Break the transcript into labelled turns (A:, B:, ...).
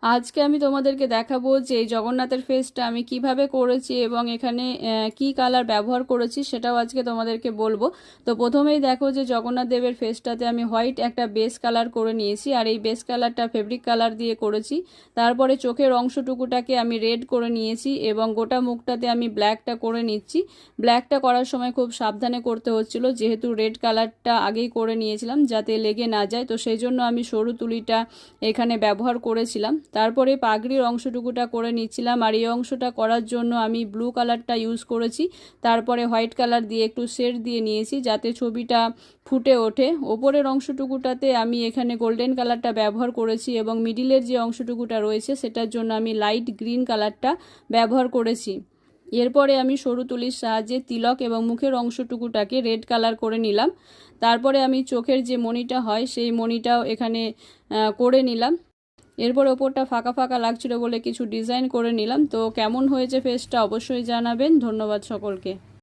A: আজকে আমি তোমাদেরকে দেখাবো যে এই জগন্নাথের ফেসটা আমি কিভাবে করেছি এবং এখানে কি কালার ব্যবহার করেছি সেটাও আজকে তোমাদেরকে বলবো। তো প্রথমেই দেখো যে জগন্নাথ দেবের ফেসটাতে আমি হোয়াইট একটা বেস কালার করে নিয়েছি, আর এই বেস কালারটা ফেব্রিক কালার দিয়ে করেছি। তারপরে চোখের অংশটুকুটাকে আমি রেড করে নিয়েছি এবং গোটা মুখটাতে আমি ব্ল্যাকটা করে নিচ্ছি। ব্ল্যাকটা করার সময় খুব সাবধানে করতে হচ্ছিল, যেহেতু রেড কালারটা আগেই করে নিয়েছিলাম যাতে লেগে না যায়, তো সেই জন্য আমি সরু তুলিটা এখানে ব্যবহার করেছিলাম। তারপরে পাগড়ির অংশটুকুটা করে নিচ্ছিলাম, আর এই অংশটা করার জন্য আমি ব্লু কালারটা ইউজ করেছি। তারপরে হোয়াইট কালার দিয়ে একটু শেড দিয়ে নিয়েছি যাতে ছবিটা ফুটে ওঠে। ওপরের অংশটুকুটাতে আমি এখানে গোল্ডেন কালারটা ব্যবহার করেছি এবং মিডিলের যে অংশটুকুটা রয়েছে সেটার জন্য আমি লাইট গ্রিন কালারটা ব্যবহার করেছি। এরপরে আমি সরু তুলির সাহায্যে তিলক এবং মুখের অংশটুকুটাকে রেড কালার করে নিলাম। তারপরে আমি চোখের যে মণিটা হয় সেই মণিটাও এখানে করে নিলাম। এরপর ওপরটা ফাঁকা ফাঁকা লাগছিল বলে কিছু ডিজাইন করে নিলাম। তো কেমন হয়েছে ফেসটা অবশ্যই জানাবেন। ধন্যবাদ সকলকে।